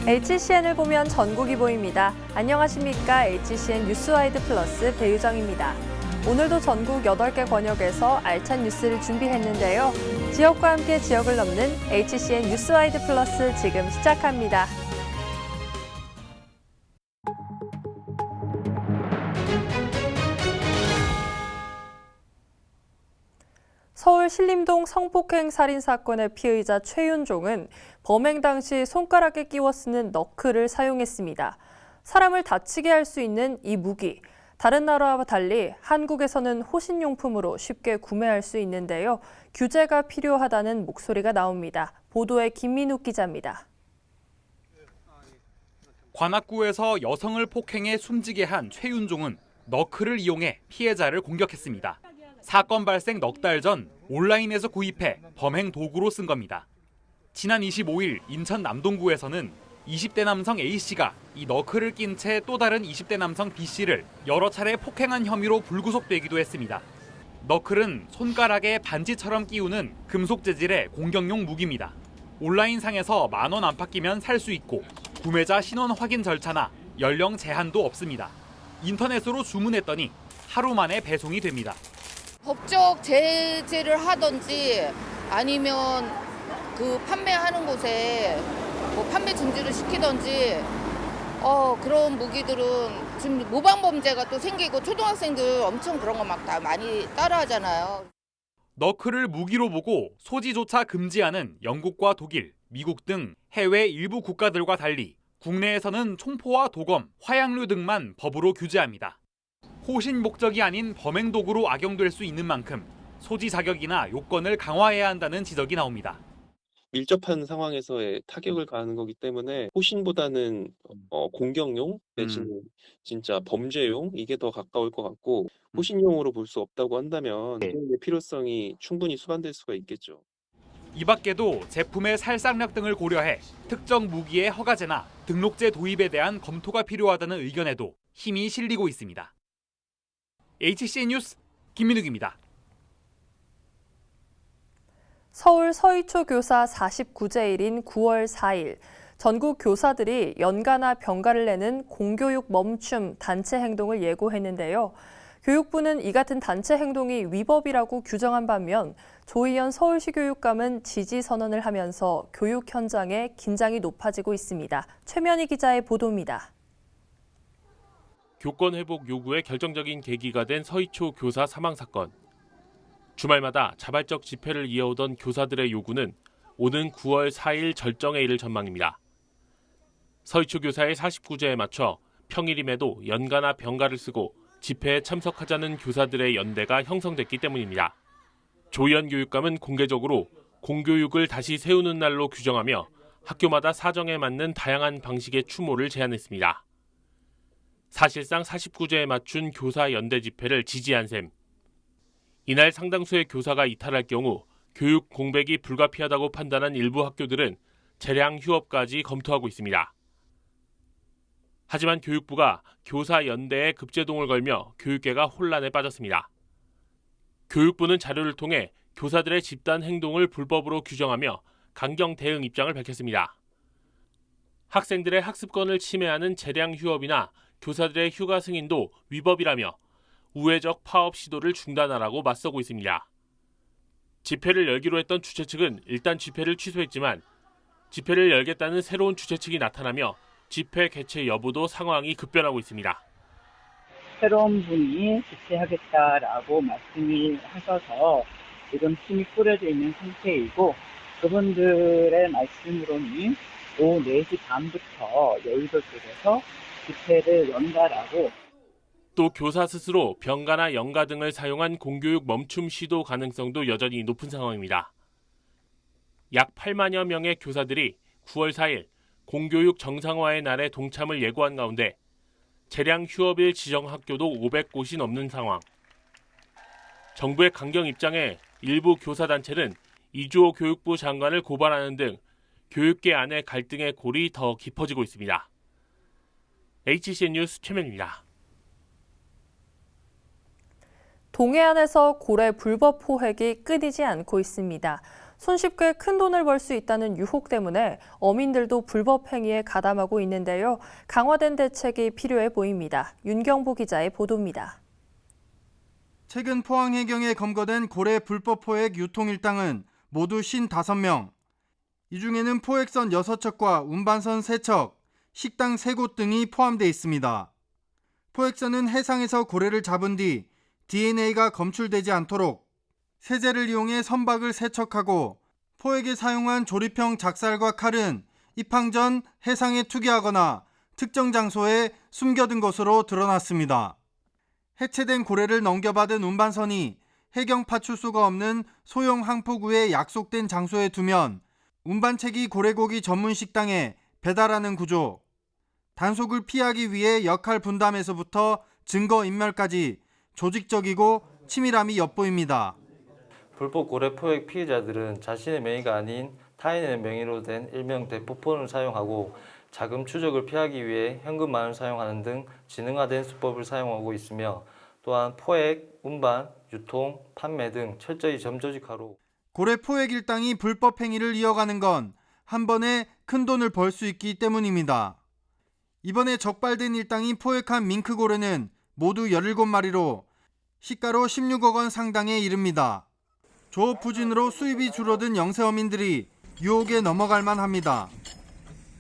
HCN을 보면 전국이 보입니다. 안녕하십니까. HCN 뉴스와이드 플러스 배유정입니다. 오늘도 전국 8개 권역에서 알찬 뉴스를 준비했는데요. 지역과 함께 지역을 넘는 HCN 뉴스와이드 플러스 지금 시작합니다. 서울 신림동 성폭행 살인 사건의 피의자 최윤종은 범행 당시 손가락에 끼워 쓰는 너클을 사용했습니다. 사람을 다치게 할 수 있는 이 무기, 다른 나라와 달리 한국에서는 호신용품으로 쉽게 구매할 수 있는데요. 규제가 필요하다는 목소리가 나옵니다. 보도에 김민욱 기자입니다. 관악구에서 여성을 폭행해 숨지게 한 최윤종은 너클을 이용해 피해자를 공격했습니다. 사건 발생 넉 달 전 온라인에서 구입해 범행 도구로 쓴 겁니다. 지난 25일 인천 남동구에서는 20대 남성 A씨가 이 너클을 낀 채 또 다른 20대 남성 B씨를 여러 차례 폭행한 혐의로 불구속되기도 했습니다. 너클은 손가락에 반지처럼 끼우는 금속 재질의 공격용 무기입니다. 온라인상에서 10,000원 안팎이면 살 수 있고 구매자 신원 확인 절차나 연령 제한도 없습니다. 인터넷으로 주문했더니 하루 만에 배송이 됩니다. 법적 제재를 하든지 아니면 그 판매하는 곳에 뭐 판매 중지를 시키든지 그런 무기들은 지금 모방 범죄가 또 생기고 초등학생들 엄청 그런 거 막 다 많이 따라하잖아요. 너클을 무기로 보고 소지조차 금지하는 영국과 독일, 미국 등 해외 일부 국가들과 달리 국내에서는 총포와 도검, 화약류 등만 법으로 규제합니다. 호신 목적이 아닌 범행 도구로 악용될 수 있는 만큼 소지 자격이나 요건을 강화해야 한다는 지적이 나옵니다. 밀접한 상황에서의 타격을 가하는 거기 때문에 호신보다는 공격용 내지는 진짜 범죄용 이게 더 가까울 것 같고 호신용으로 볼 수 없다고 한다면 이용의 필요성이 충분히 수반될 수가 있겠죠. 이 밖에도 제품의 살상력 등을 고려해 특정 무기의 허가제나 등록제 도입에 대한 검토가 필요하다는 의견에도 힘이 실리고 있습니다. HCN 뉴스 김민욱입니다. 서울 서희초 교사 49제일인 9월 4일, 전국 교사들이 연가나 병가를 내는 공교육 멈춤 단체 행동을 예고했는데요. 교육부는 이 같은 단체 행동이 위법이라고 규정한 반면 조희연 서울시 교육감은 지지 선언을 하면서 교육 현장에 긴장이 높아지고 있습니다. 최면희 기자의 보도입니다. 교권 회복 요구에 결정적인 계기가 된 서희초 교사 사망 사건. 주말마다 자발적 집회를 이어오던 교사들의 요구는 오는 9월 4일 절정에 이를 전망입니다. 서희초 교사의 49제에 맞춰 평일임에도 연가나 병가를 쓰고 집회에 참석하자는 교사들의 연대가 형성됐기 때문입니다. 조희연 교육감은 공개적으로 공교육을 다시 세우는 날로 규정하며 학교마다 사정에 맞는 다양한 방식의 추모를 제안했습니다. 사실상 49제에 맞춘 교사 연대 집회를 지지한 셈. 이날 상당수의 교사가 이탈할 경우 교육 공백이 불가피하다고 판단한 일부 학교들은 재량 휴업까지 검토하고 있습니다. 하지만 교육부가 교사 연대에 급제동을 걸며 교육계가 혼란에 빠졌습니다. 교육부는 자료를 통해 교사들의 집단 행동을 불법으로 규정하며 강경 대응 입장을 밝혔습니다. 학생들의 학습권을 침해하는 재량 휴업이나 교사들의 휴가 승인도 위법이라며 우회적 파업 시도를 중단하라고 맞서고 있습니다. 집회를 열기로 했던 주최 측은 일단 집회를 취소했지만 집회를 열겠다는 새로운 주최 측이 나타나며 집회 개최 여부도 상황이 급변하고 있습니다. 새로운 분이 주최하겠다라고 말씀이 하셔서 지금 팀이 꾸려져 있는 상태이고 그분들의 말씀으로는 오후 4시 반부터 여의도 쪽에서 집회를 연다라고. 또 교사 스스로 병가나 연가 등을 사용한 공교육 멈춤 시도 가능성도 여전히 높은 상황입니다. 약 8만여 명의 교사들이 9월 4일 공교육 정상화의 날에 동참을 예고한 가운데 재량 휴업일 지정 학교도 500곳이 넘는 상황. 정부의 강경 입장에 일부 교사단체는 이주호 교육부 장관을 고발하는 등 교육계 안의 갈등의 골이 더 깊어지고 있습니다. HCN 뉴스 최면입니다. 동해안에서 고래 불법 포획이 끊이지 않고 있습니다. 손쉽게 큰돈을 벌 수 있다는 유혹 때문에 어민들도 불법 행위에 가담하고 있는데요. 강화된 대책이 필요해 보입니다. 윤경보 기자의 보도입니다. 최근 포항해경에 검거된 고래 불법 포획 유통 일당은 모두 55명. 이 중에는 포획선 6척과 운반선 3척, 식당 3곳 등이 포함되어 있습니다. 포획선은 해상에서 고래를 잡은 뒤 DNA가 검출되지 않도록 세제를 이용해 선박을 세척하고 포획에 사용한 조립형 작살과 칼은 입항 전 해상에 투기하거나 특정 장소에 숨겨둔 것으로 드러났습니다. 해체된 고래를 넘겨받은 운반선이 해경 파출소가 없는 소형 항포구에 약속된 장소에 두면 운반책이 고래고기 전문 식당에 배달하는 구조. 단속을 피하기 위해 역할 분담에서부터 증거 인멸까지 조직적이고 치밀함이 엿보입니다. 불법 고래 포획 피해자들은 자신의 명의가 아닌 타인의 명의로 된 일명 대포폰을 사용하고 자금 추적을 피하기 위해 현금만을 사용하는 등 지능화된 수법을 사용하고 있으며 또한 포획, 운반, 유통, 판매 등 철저히 점조직화로 고래 포획 일당이 불법 행위를 이어가는 건 한 번에 큰 돈을 벌 수 있기 때문입니다. 이번에 적발된 일당이 포획한 밍크고래는 모두 17마리로 시가로 16억 원 상당에 이릅니다. 조업 부진으로 수입이 줄어든 영세어민들이 유혹에 넘어갈 만합니다.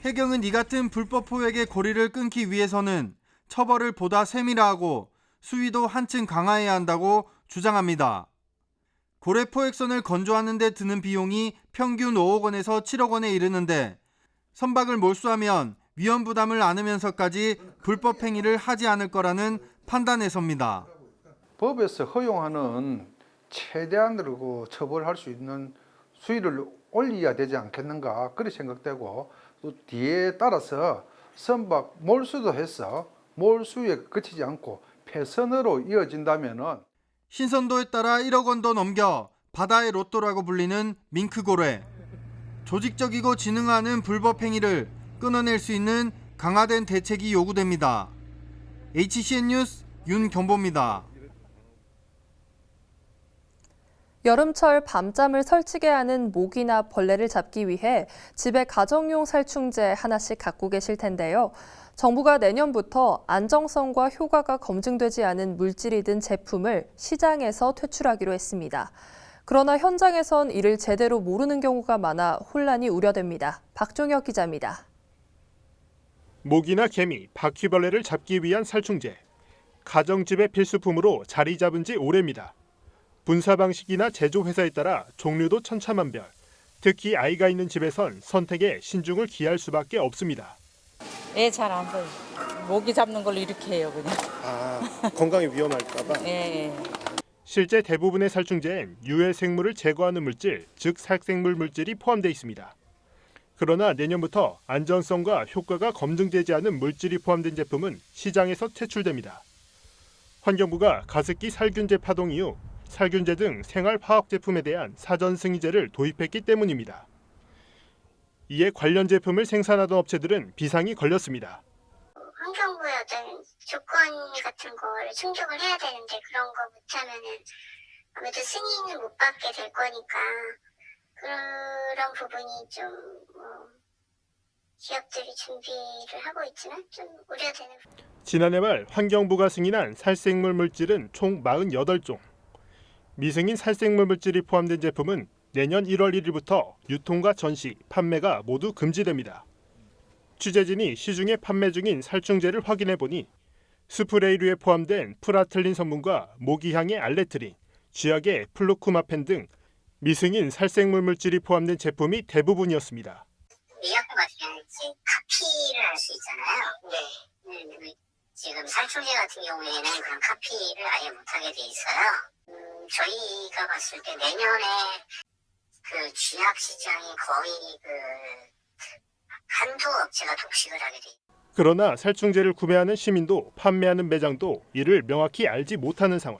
해경은 이 같은 불법 포획의 고리를 끊기 위해서는 처벌을 보다 세밀화하고 수위도 한층 강화해야 한다고 주장합니다. 고래 포획선을 건조하는 데 드는 비용이 평균 5억 원에서 7억 원에 이르는데 선박을 몰수하면 위험 부담을 안으면서까지 불법 행위를 하지 않을 거라는 판단에서입니다. 법에서 허용하는 최대한으로 처벌할 수 있는 수위를 올려야 되지 않겠는가 그렇게 생각되고 또 뒤에 따라서 선박 몰수도 해서 몰수에 그치지 않고 폐선으로 이어진다면은 신선도에 따라 1억 원도 넘겨 바다의 로또라고 불리는 밍크고래. 조직적이고 지능화하는 불법 행위를 끊어낼 수 있는 강화된 대책이 요구됩니다. HCN 뉴스 윤경보입니다. 여름철 밤잠을 설치게 하는 모기나 벌레를 잡기 위해 집에 가정용 살충제 하나씩 갖고 계실 텐데요. 정부가 내년부터 안정성과 효과가 검증되지 않은 물질이 든 제품을 시장에서 퇴출하기로 했습니다. 그러나 현장에선 이를 제대로 모르는 경우가 많아 혼란이 우려됩니다. 박종혁 기자입니다. 모기나 개미, 바퀴벌레를 잡기 위한 살충제. 가정집의 필수품으로 자리 잡은 지 오래입니다. 분사 방식이나 제조 회사에 따라 종류도 천차만별. 특히 아이가 있는 집에선 선택에 신중을 기할 수밖에 없습니다. 예, 잘 안 보여. 모기 잡는 걸로 이렇게 해요, 그냥. 아, 건강에 위험할까 봐. 예. 실제 대부분의 살충제엔 유해 생물을 제거하는 물질, 즉 살생물 물질이 포함되어 있습니다. 그러나 내년부터 안전성과 효과가 검증되지 않은 물질이 포함된 제품은 시장에서 퇴출됩니다. 환경부가 가습기 살균제 파동 이후 살균제 등 생활화학 제품에 대한 사전 승인제를 도입했기 때문입니다. 이에 관련 제품을 생산하던 업체들은 비상이 걸렸습니다. 환경부의 어떤 조건 같은 걸 충족을 해야 되는데 그런 거 못하면은 아무래도 승인을 못 받게 될 거니까 그런 부분이 좀 기업들이 준비를 하고 있지만 좀 우려되는. 지난해 말 환경부가 승인한 살생물 물질은 총 48종. 미승인 살생물 물질이 포함된 제품은 내년 1월 1일부터 유통과 전시, 판매가 모두 금지됩니다. 취재진이 시중에 판매 중인 살충제를 확인해 보니 스프레이류에 포함된 프라틀린 성분과 모기향의 알레트린, 쥐약의 플루쿠마펜 등 미승인 살생물 물질이 포함된 제품이 대부분이었습니다. 미약품 같은 경우는 카피를 할 수 있잖아요. 네. 지금 살충제 같은 경우에는 그런 카피를 아예 못하게 돼 있어요. 저희가 봤을 때 내년에 그 쥐약 시장이 거의 한두 업체가 독식을 하게 돼. 그러나 살충제를 구매하는 시민도 판매하는 매장도 이를 명확히 알지 못하는 상황.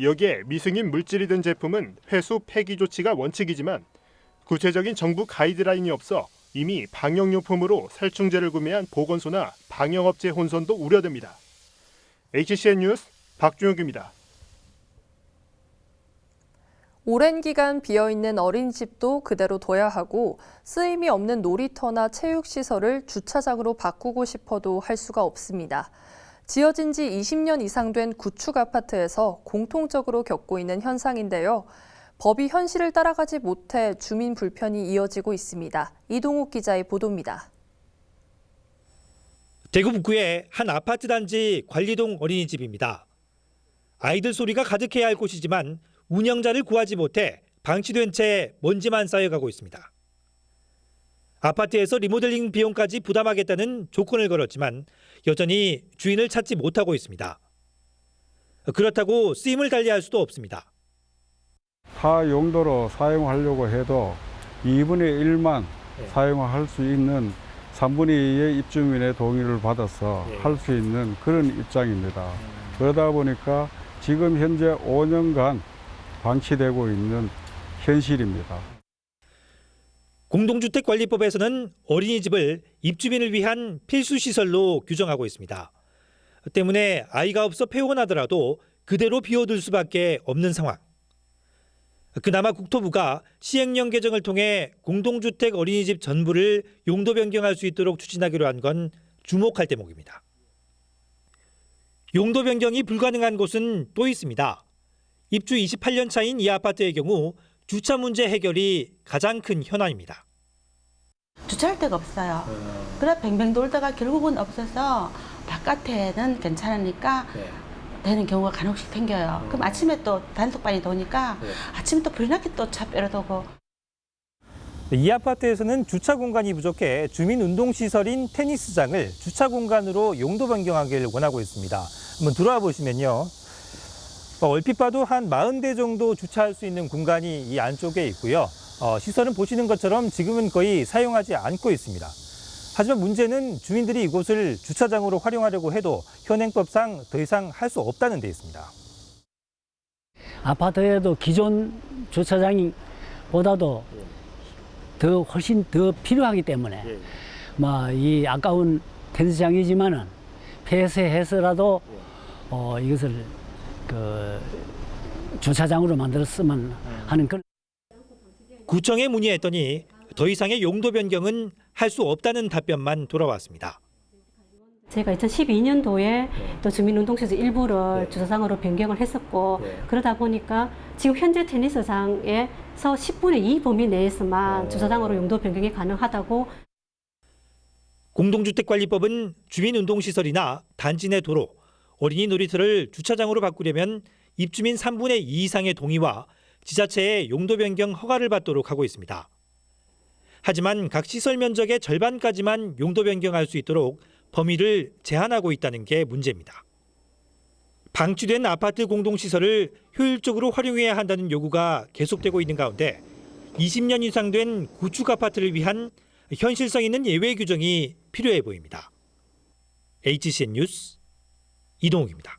여기에 미승인 물질이 든 제품은 회수 폐기 조치가 원칙이지만 구체적인 정부 가이드라인이 없어 이미 방역용품으로 살충제를 구매한 보건소나 방역업체 혼선도 우려됩니다. HCN 뉴스 박종혁입니다. 오랜 기간 비어있는 어린이집도 그대로 둬야 하고 쓰임이 없는 놀이터나 체육시설을 주차장으로 바꾸고 싶어도 할 수가 없습니다. 지어진 지 20년 이상 된 구축 아파트에서 공통적으로 겪고 있는 현상인데요. 법이 현실을 따라가지 못해 주민 불편이 이어지고 있습니다. 이동욱 기자의 보도입니다. 대구 북구의 한 아파트 단지 관리동 어린이집입니다. 아이들 소리가 가득해야 할 곳이지만 운영자를 구하지 못해 방치된 채 먼지만 쌓여가고 있습니다. 아파트에서 리모델링 비용까지 부담하겠다는 조건을 걸었지만 여전히 주인을 찾지 못하고 있습니다. 그렇다고 쓰임을 달리할 수도 없습니다. 타 용도로 사용하려고 해도 2분의 1만 사용할 수 있는 3분의 2의 입주민의 동의를 받아서 할 수 있는 그런 입장입니다. 그러다 보니까 지금 현재 5년간 방치되고 있는 현실입니다. 공동주택관리법에서는 어린이집을 입주민을 위한 필수시설로 규정하고 있습니다. 때문에 아이가 없어 폐원하더라도 그대로 비워둘 수밖에 없는 상황. 그나마 국토부가 시행령 개정을 통해 공동주택 어린이집 전부를 용도 변경할 수 있도록 추진하기로 한 건 주목할 대목입니다. 용도 변경이 불가능한 곳은 또 있습니다. 입주 28년 차인 이 아파트의 경우 주차 문제 해결이 가장 큰 현안입니다. 주차할 데가 없어요. 그래 뱅뱅 돌다가 결국은 없어서 바깥에는 괜찮으니까 되는 경우가 간혹씩 생겨요. 그럼 아침에 또 단속반이 도니까 아침에 또 불나게 또 차 빼려두고. 이 아파트에서는 주차 공간이 부족해 주민 운동시설인 테니스장을 주차 공간으로 용도 변경하기를 원하고 있습니다. 한번 들어와 보시면요. 얼핏 봐도 한 40대 정도 주차할 수 있는 공간이 이 안쪽에 있고요. 시설은 보시는 것처럼 지금은 거의 사용하지 않고 있습니다. 하지만 문제는 주민들이 이곳을 주차장으로 활용하려고 해도 현행법상 더 이상 할 수 없다는 데 있습니다. 아파트에도 기존 주차장보다도 훨씬 더 필요하기 때문에 이 아까운 테니스장이지만은 폐쇄해서라도 이것을 주차장으로 만들었으면 하는 그런. 구청에 문의했더니 더 이상의 용도 변경은 할 수 없다는 답변만 돌아왔습니다. 제가 2012년도에 또 주민운동시설 일부를 주차장으로 변경을 했었고 그러다 보니까 지금 현재 테니스장에서 10분의 2 범위 내에서만 주차장으로 용도 변경이 가능하다고. 공동주택관리법은 주민운동시설이나 단지 내 도로, 어린이 놀이터를 주차장으로 바꾸려면 입주민 3분의 2 이상의 동의와 지자체의 용도 변경 허가를 받도록 하고 있습니다. 하지만 각 시설 면적의 절반까지만 용도 변경할 수 있도록 범위를 제한하고 있다는 게 문제입니다. 방치된 아파트 공동시설을 효율적으로 활용해야 한다는 요구가 계속되고 있는 가운데 20년 이상 된 구축 아파트를 위한 현실성 있는 예외 규정이 필요해 보입니다. HCN 뉴스 이동욱입니다.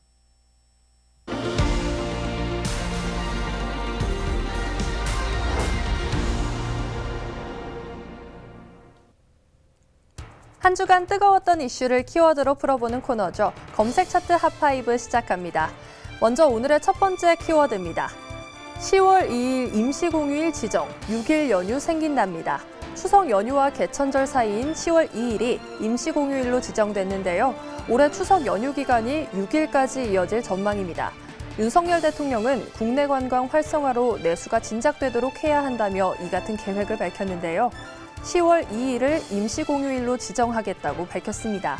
한 주간 뜨거웠던 이슈를 키워드로 풀어보는 코너죠. 검색 차트 핫5 시작합니다. 먼저 오늘의 첫 번째 키워드입니다. 10월 2일 임시공휴일 지정, 6일 연휴 생긴답니다. 추석 연휴와 개천절 사이인 10월 2일이 임시공휴일로 지정됐는데요. 올해 추석 연휴 기간이 6일까지 이어질 전망입니다. 윤석열 대통령은 국내 관광 활성화로 내수가 진작되도록 해야 한다며 이 같은 계획을 밝혔는데요. 10월 2일을 임시공휴일로 지정하겠다고 밝혔습니다.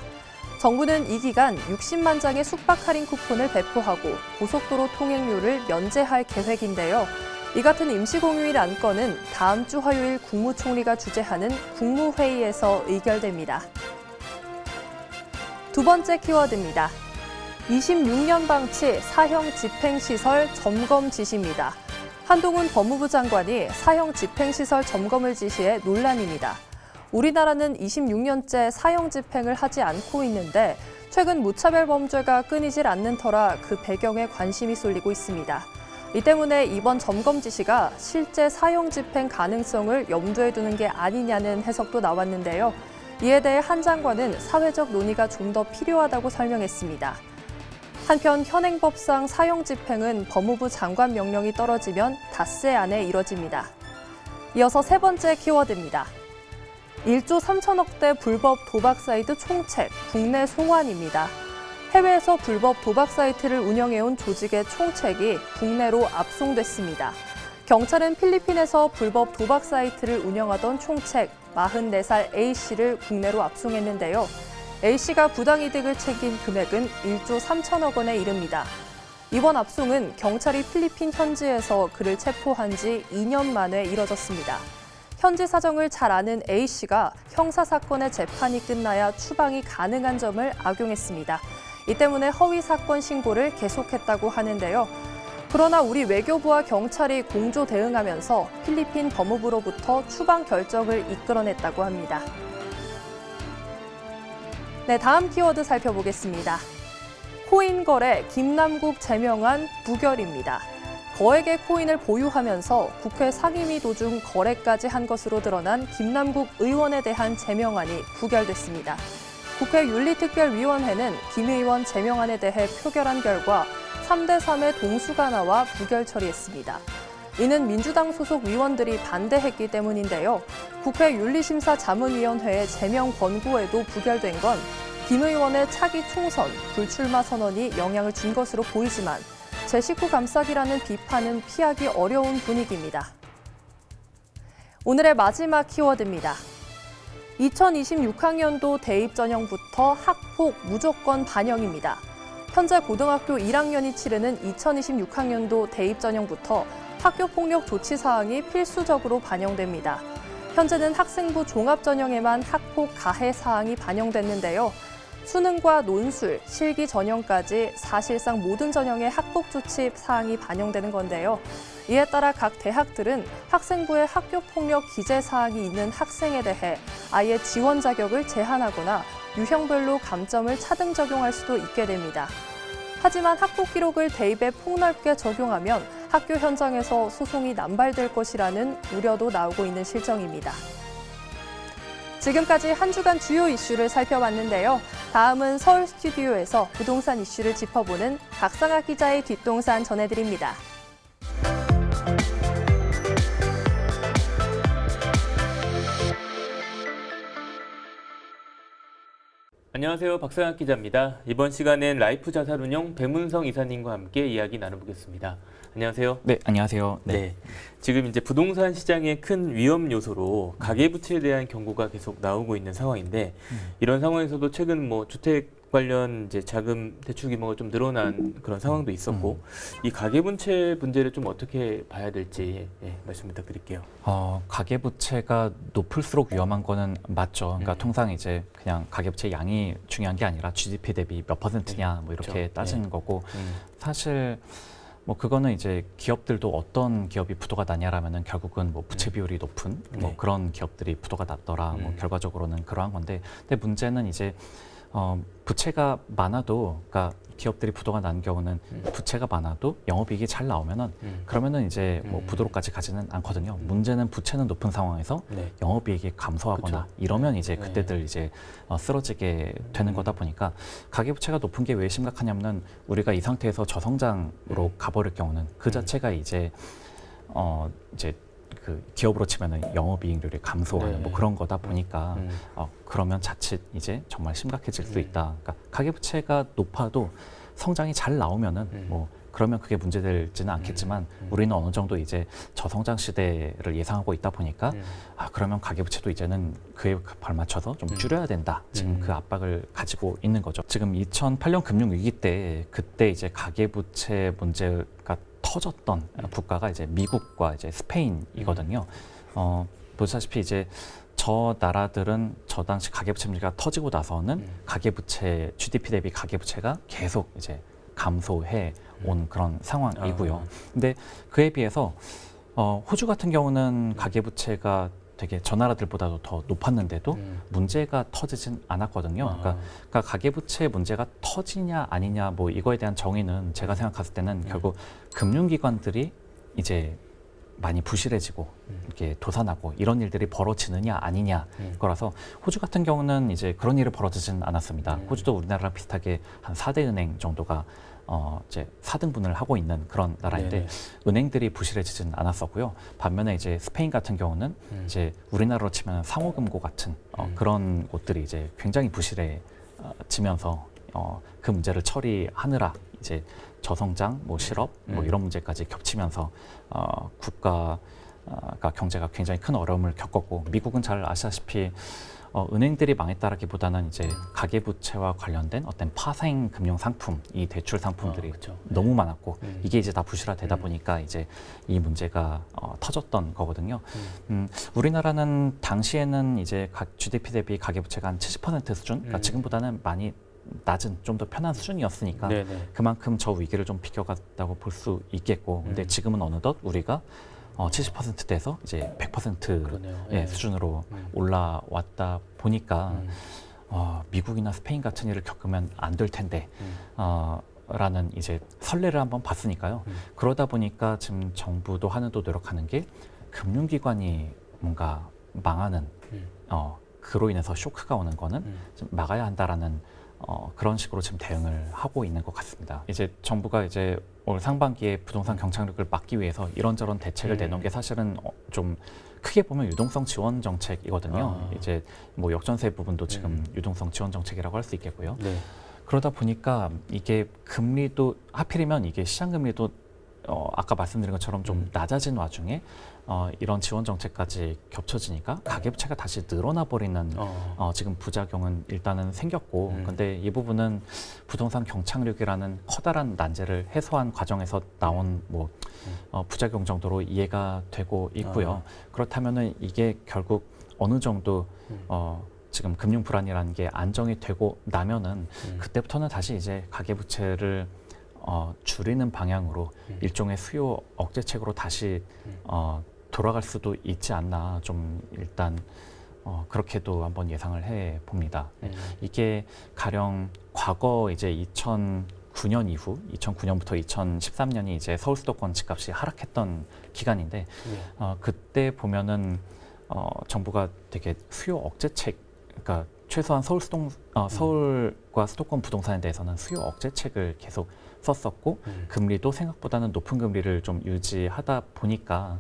정부는 이 기간 60만 장의 숙박 할인 쿠폰을 배포하고 고속도로 통행료를 면제할 계획인데요. 이 같은 임시공휴일 안건은 다음 주 화요일 국무총리가 주재하는 국무회의에서 의결됩니다. 두 번째 키워드입니다. 26년 방치 사형 집행시설 점검 지시입니다. 한동훈 법무부 장관이 사형 집행시설 점검을 지시해 논란입니다. 우리나라는 26년째 사형 집행을 하지 않고 있는데 최근 무차별 범죄가 끊이질 않는 터라 그 배경에 관심이 쏠리고 있습니다. 이 때문에 이번 점검 지시가 실제 사형 집행 가능성을 염두에 두는 게 아니냐는 해석도 나왔는데요. 이에 대해 한 장관은 사회적 논의가 좀 더 필요하다고 설명했습니다. 한편 현행법상 사형 집행은 법무부 장관 명령이 떨어지면 닷새 안에 이뤄집니다. 이어서 세 번째 키워드입니다. 1조 3천억대 불법 도박 사이트 총책, 국내 송환입니다. 해외에서 불법 도박 사이트를 운영해온 조직의 총책이 국내로 압송됐습니다. 경찰은 필리핀에서 불법 도박 사이트를 운영하던 총책 44살 A씨를 국내로 압송했는데요. A씨가 부당이득을 챙긴 금액은 1조 3천억 원에 이릅니다. 이번 압송은 경찰이 필리핀 현지에서 그를 체포한 지 2년 만에 이뤄졌습니다. 현지 사정을 잘 아는 A씨가 형사사건의 재판이 끝나야 추방이 가능한 점을 악용했습니다. 이 때문에 허위 사건 신고를 계속했다고 하는데요. 그러나 우리 외교부와 경찰이 공조 대응하면서 필리핀 법무부로부터 추방 결정을 이끌어냈다고 합니다. 네, 다음 키워드 살펴보겠습니다. 코인 거래 김남국 제명안 부결입니다. 거액의 코인을 보유하면서 국회 상임위 도중 거래까지 한 것으로 드러난 김남국 의원에 대한 제명안이 부결됐습니다. 국회 윤리특별위원회는 김 의원 제명안에 대해 표결한 결과 3대3의 동수가 나와 부결 처리했습니다. 이는 민주당 소속 위원들이 반대했기 때문인데요. 국회 윤리심사자문위원회의 제명 권고에도 부결된 건 김 의원의 차기 총선, 불출마 선언이 영향을 준 것으로 보이지만 제19 감싸기라는 비판은 피하기 어려운 분위기입니다. 오늘의 마지막 키워드입니다. 2026학년도 대입 전형부터 학폭 무조건 반영입니다. 현재 고등학교 1학년이 치르는 2026학년도 대입 전형부터 학교폭력 조치 사항이 필수적으로 반영됩니다. 현재는 학생부 종합 전형에만 학폭 가해 사항이 반영됐는데요. 수능과 논술, 실기 전형까지 사실상 모든 전형의 학폭 조치 사항이 반영되는 건데요. 이에 따라 각 대학들은 학생부에 학교폭력 기재 사항이 있는 학생에 대해 아예 지원 자격을 제한하거나 유형별로 감점을 차등 적용할 수도 있게 됩니다. 하지만 학폭 기록을 대입에 폭넓게 적용하면 학교 현장에서 소송이 남발될 것이라는 우려도 나오고 있는 실정입니다. 지금까지 한 주간 주요 이슈를 살펴봤는데요. 다음은 서울 스튜디오에서 부동산 이슈를 짚어보는 박상학 기자의 뒷동산 전해드립니다. 안녕하세요. 박상학 기자입니다. 이번 시간엔 라이프 자산운용 배문성 이사님과 함께 이야기 나눠보겠습니다. 안녕하세요. 네, 안녕하세요. 네. 지금 이제 부동산 시장의 큰 위험 요소로 가계부채에 대한 경고가 계속 나오고 있는 상황인데 이런 상황에서도 최근 뭐 주택 관련 이제 자금 대출 규모가 좀 늘어난 그런 상황도 있었고 이 가계부채 문제를 좀 어떻게 봐야 될지 말씀 부탁드릴게요. 가계부채가 높을수록 위험한 거는 맞죠. 그러니까 통상 이제 그냥 가계부채 양이 중요한 게 아니라 GDP 대비 몇 퍼센트냐 뭐 이렇게 그렇죠. 따지는 거고 사실 뭐 그거는 이제 기업들도 어떤 기업이 부도가 나냐라면은 결국은 뭐 부채 비율이 높은 뭐 그런 기업들이 부도가 났더라. 뭐 결과적으로는 그러한 건데, 근데 문제는 이제 부채가 많아도, 그러니까 기업들이 부도가 난 경우는 부채가 많아도 영업이익이 잘 나오면은 그러면은 이제 뭐 부도로까지 가지는 않거든요. 문제는 부채는 높은 상황에서 영업이익이 감소하거나 이러면 이제 그때들 이제 쓰러지게 되는 거다 보니까 가계부채가 높은 게 왜 심각하냐면은 우리가 이 상태에서 저성장으로 가버릴 경우는 그 자체가 이제 그 기업으로 치면은 영업이익률이 감소하는 뭐 그런 거다 보니까 그러면 자칫 이제 정말 심각해질 수 있다. 그러니까 가계부채가 높아도 성장이 잘 나오면은 뭐 그러면 그게 문제되지는 않겠지만 우리는 어느 정도 이제 저성장 시대를 예상하고 있다 보니까 그러면 가계부채도 이제는 그에 발맞춰서 좀 줄여야 된다. 지금 그 압박을 가지고 있는 거죠. 지금 2008년 금융위기 때 그때 이제 가계부채 문제가 터졌던 국가가 이제 미국과 이제 스페인이거든요. 보시다시피 이제 저 나라들은 저 당시 가계부채 문제가 터지고 나서는 가계부채 GDP 대비 가계부채가 계속 이제 감소해 온 그런 상황이고요. 근데 그에 비해서 호주 같은 경우는 가계부채가 되게 저 나라들보다도 더 높았는데도 문제가 터지진 않았거든요. 그러니까 가계부채 문제가 터지냐 아니냐 뭐 이거에 대한 정의는 제가 생각했을 때는 결국 금융기관들이 이제 많이 부실해지고 이렇게 도산하고 이런 일들이 벌어지느냐 아니냐 거라서 호주 같은 경우는 이제 그런 일이 벌어지진 않았습니다. 호주도 우리나라랑 비슷하게 한 4대 은행 정도가 이제 4등분을 하고 있는 그런 나라인데 은행들이 부실해지진 않았었고요. 반면에 이제 스페인 같은 경우는 이제 우리나라로 치면 상호금고 같은 그런 곳들이 이제 굉장히 부실해지면서 그 문제를 처리하느라 이제 저성장, 뭐 실업, 뭐 이런 문제까지 겹치면서 국가가 경제가 굉장히 큰 어려움을 겪었고, 미국은 잘 아시다시피 은행들이 망했다라기보다는 이제 가계부채와 관련된 어떤 파생 금융 상품, 이 대출 상품들이 너무 많았고 이게 이제 다 부실화되다 보니까 이제 이 문제가 터졌던 거거든요. 우리나라는 당시에는 이제 GDP 대비 가계부채가 한 70% 수준, 그러니까 지금보다는 많이 낮은 좀 더 편한 수준이었으니까 그만큼 저 위기를 좀 비껴갔다고 볼 수 있겠고, 근데 지금은 어느덧 우리가 70%대에서 이제 100% 수준으로 올라왔다 보니까 미국이나 스페인 같은 일을 겪으면 안 될 텐데 라는 이제 선례를 한번 봤으니까요. 그러다 보니까 지금 정부도 하는 또 노력하는 게 금융기관이 뭔가 망하는 그로 인해서 쇼크가 오는 거는 좀 막아야 한다라는 그런 식으로 지금 대응을 하고 있는 것 같습니다. 이제 정부가 이제 올 상반기에 부동산 경착륙을 막기 위해서 이런저런 대책을 내놓은 게 사실은 좀 크게 보면 유동성 지원 정책이거든요. 이제 뭐 역전세 부분도 지금 유동성 지원 정책이라고 할 수 있겠고요. 그러다 보니까 이게 금리도 하필이면 이게 시장 금리도 아까 말씀드린 것처럼 좀 낮아진 와중에 이런 지원 정책까지 겹쳐지니까 가계부채가 다시 늘어나 버리는 지금 부작용은 일단은 생겼고, 근데 이 부분은 부동산 경착륙이라는 커다란 난제를 해소한 과정에서 나온 뭐 부작용 정도로 이해가 되고 있고요. 그렇다면은 이게 결국 어느 정도 지금 금융 불안이라는 게 안정이 되고 나면은 그때부터는 다시 이제 가계부채를 줄이는 방향으로 일종의 수요 억제책으로 다시 돌아갈 수도 있지 않나, 좀 일단 그렇게도 한번 예상을 해 봅니다. 이게 가령 과거 이제 2009년 이후 2009년부터 2013년이 이제 서울 수도권 집값이 하락했던 기간인데 그때 보면은 정부가 되게 수요 억제책, 그러니까 최소한 서울과 수도권 부동산에 대해서는 수요 억제책을 계속 썼었고 금리도 생각보다는 높은 금리를 좀 유지하다 보니까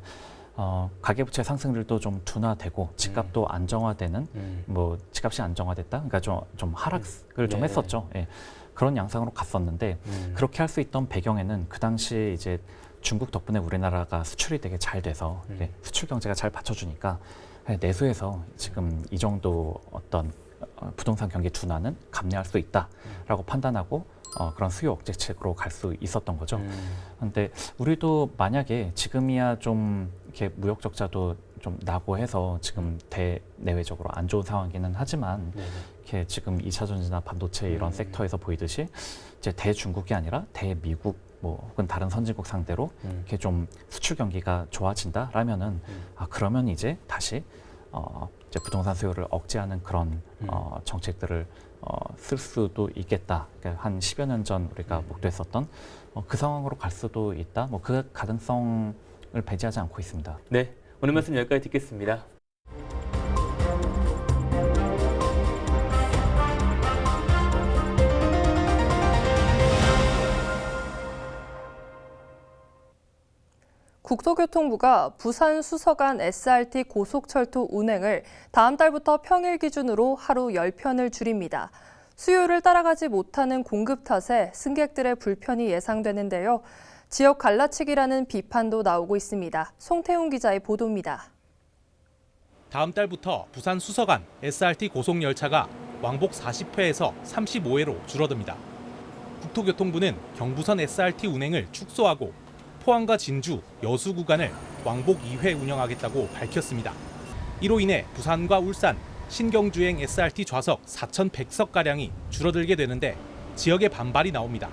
가계부채 상승률도 좀 둔화되고 집값도 안정화되는 뭐 집값이 안정화됐다, 그러니까 좀 하락을 좀 했었죠. 예. 그런 양상으로 갔었는데 그렇게 할 수 있던 배경에는 그 당시에 이제 중국 덕분에 우리나라가 수출이 되게 잘 돼서 수출 경제가 잘 받쳐주니까 내수에서 지금 이 정도 어떤 부동산 경기 둔화는 감내할 수 있다라고 판단하고 그런 수요 억제책으로 갈 수 있었던 거죠. 그런데 우리도 만약에 지금이야 좀 이렇게 무역 적자도 좀 나고 해서 지금 대내외적으로 안 좋은 상황이기는 하지만 이렇게 지금 2차 전지나 반도체 이런 섹터에서 보이듯이 이제 대중국이 아니라 대미국 뭐 혹은 다른 선진국 상대로 이렇게 좀 수출 경기가 좋아진다라면은 그러면 이제 다시 이제 부동산 수요를 억제하는 그런 정책들을 쓸 수도 있겠다. 그러니까 한 10여 년 전 우리가 목도했었던 그 상황으로 갈 수도 있다. 뭐 그 가능성을 배제하지 않고 있습니다. 네, 오늘 말씀 여기까지 듣겠습니다. 국토교통부가 부산 수서간 SRT 고속철도 운행을 다음 달부터 평일 기준으로 하루 10편을 줄입니다. 수요를 따라가지 못하는 공급 탓에 승객들의 불편이 예상되는데요. 지역 갈라치기라는 비판도 나오고 있습니다. 송태훈 기자의 보도입니다. 다음 달부터 부산 수서간 SRT 고속열차가 왕복 40회에서 35회로 줄어듭니다. 국토교통부는 경부선 SRT 운행을 축소하고 포항과 진주, 여수 구간을 왕복 2회 운영하겠다고 밝혔습니다. 이로 인해 부산과 울산, 신경주행 SRT 좌석 4,100석가량이 줄어들게 되는데 지역의 반발이 나옵니다.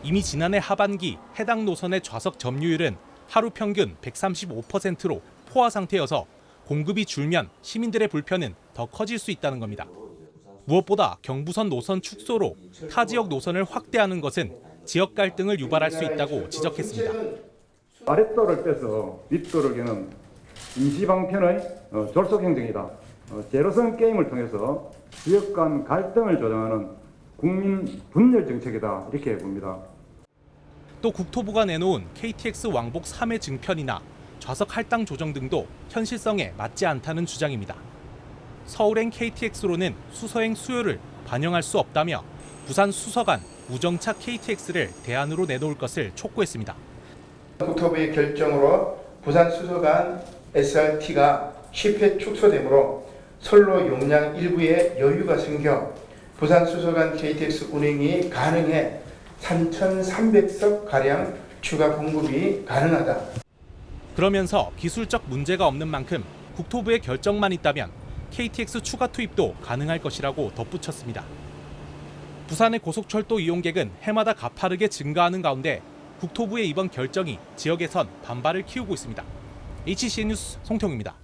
이미 지난해 하반기 해당 노선의 좌석 점유율은 하루 평균 135%로 포화 상태여서 공급이 줄면 시민들의 불편은 더 커질 수 있다는 겁니다. 무엇보다 경부선 노선 축소로 타 지역 노선을 확대하는 것은 지역 갈등을 유발할 수 있다고 지적했습니다. 아랫도를 빼서 윗도를 겨는 임시방편의 졸속 행정이다. 제로섬 게임을 통해서 지역 간 갈등을 조장하는 국민 분열 정책이다. 이렇게 봅니다. 또 국토부가 내놓은 KTX 왕복 3회 증편이나 좌석 할당 조정 등도 현실성에 맞지 않다는 주장입니다. 서울행 KTX로는 수서행 수요를 반영할 수 없다며 부산 수서간 우정차 KTX를 대안으로 내놓을 것을 촉구했습니다. 국토부의 결정으로 부산 수서간 SRT가 10회 축소되므로 선로 용량 일부에 여유가 생겨 부산 수서간 KTX 운행이 가능해 3,300석 가량 추가 공급이 가능하다. 그러면서 기술적 문제가 없는 만큼 국토부의 결정만 있다면 KTX 추가 투입도 가능할 것이라고 덧붙였습니다. 부산의 고속철도 이용객은 해마다 가파르게 증가하는 가운데 국토부의 이번 결정이 지역에선 반발을 키우고 있습니다. HCN 뉴스 송태웅입니다.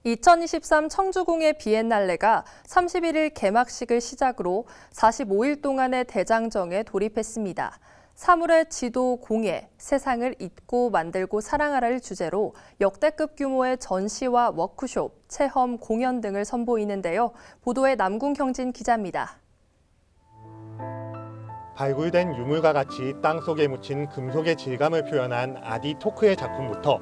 2023 청주공예 비엔날레가 31일 개막식을 시작으로 45일 동안의 대장정에 돌입했습니다. 사물의 지도 공예, 세상을 잊고 만들고 사랑하라를 주제로 역대급 규모의 전시와 워크숍, 체험, 공연 등을 선보이는데요. 보도에 남궁경진 기자입니다. 발굴된 유물과 같이 땅속에 묻힌 금속의 질감을 표현한 아디 토크의 작품부터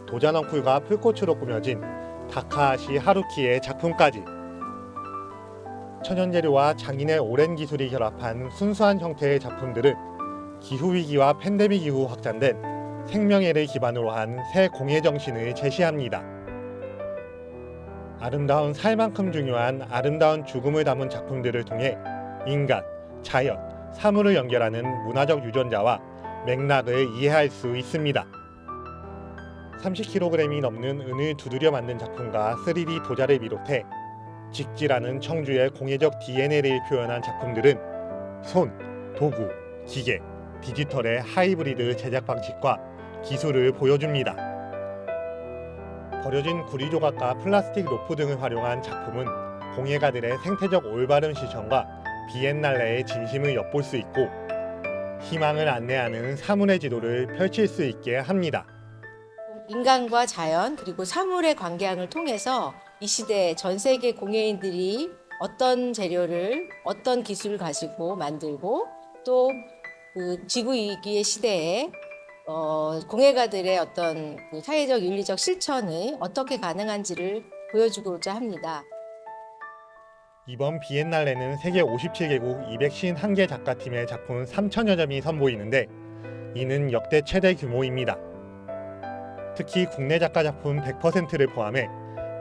도자넝쿨과 풀꽃으로 꾸며진 다카하시 하루키의 작품까지 천연재료와 장인의 오랜 기술이 결합한 순수한 형태의 작품들은 기후위기와 팬데믹 이후 확산된 생명애를 기반으로 한 새 공예 정신을 제시합니다. 아름다운 살만큼 중요한 아름다운 죽음을 담은 작품들을 통해 인간, 자연, 사물을 연결하는 문화적 유전자와 맥락을 이해할 수 있습니다. 30kg이 넘는 은을 두드려 만든 작품과 3D 도자를 비롯해 직지라는 청주의 공예적 DNA를 표현한 작품들은 손, 도구, 기계, 디지털의 하이브리드 제작 방식과 기술을 보여줍니다. 버려진 구리 조각과 플라스틱 로프 등을 활용한 작품은 공예가들의 생태적 올바른 실천과 비엔날레의 진심을 엿볼 수 있고 희망을 안내하는 사물의 지도를 펼칠 수 있게 합니다. 인간과 자연 그리고 사물의 관계항을 통해서 이 시대 전 세계 공예인들이 어떤 재료를 어떤 기술을 가지고 만들고 또 그 지구위기의 시대에 공예가들의 어떤 그 사회적 윤리적 실천이 어떻게 가능한지를 보여주고자 합니다. 이번 비엔날레는 세계 57개국 251개 작가팀의 작품 3,000여 점이 선보이는데 이는 역대 최대 규모입니다. 특히 국내 작가 작품 100%를 포함해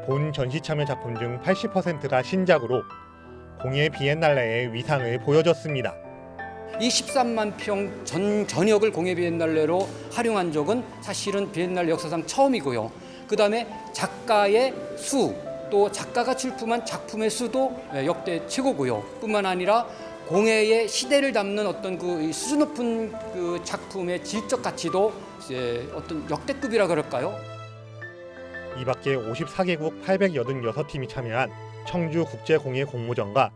본 전시 참여 작품 중 80%가 신작으로 공예 비엔날레의 위상을 보여줬습니다. 이 13만 평 전역을 공예 비엔날레로 활용한 적은 사실은 비엔날레 역사상 처음이고요. 그다음에 작가의 수, 또 작가가 출품한 작품의 수도 역대 최고고요. 뿐만 아니라 공예의 시대를 담는 어떤 그 수준 높은 그 작품의 질적 가치도 어떤 역대급이라 그럴까요? 이 밖에 54개국 886팀이 참여한 청주 국제공예 공모전과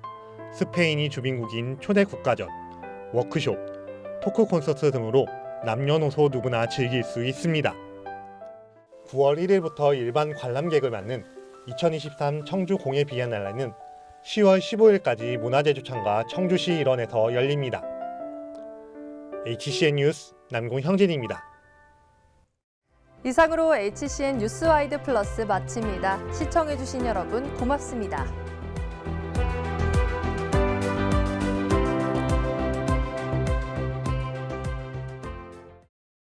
스페인이 주빈국인 초대 국가전, 워크숍, 토크 콘서트 등으로 남녀노소 누구나 즐길 수 있습니다. 9월 1일부터 일반 관람객을 맞는 2023 청주 공예 비엔날레는 10월 15일까지 문화재주창과 청주시 일원에서 열립니다. HCN 뉴스 남궁형진입니다. 이상으로 HCN 뉴스와이드 플러스 마칩니다. 시청해주신 여러분 고맙습니다.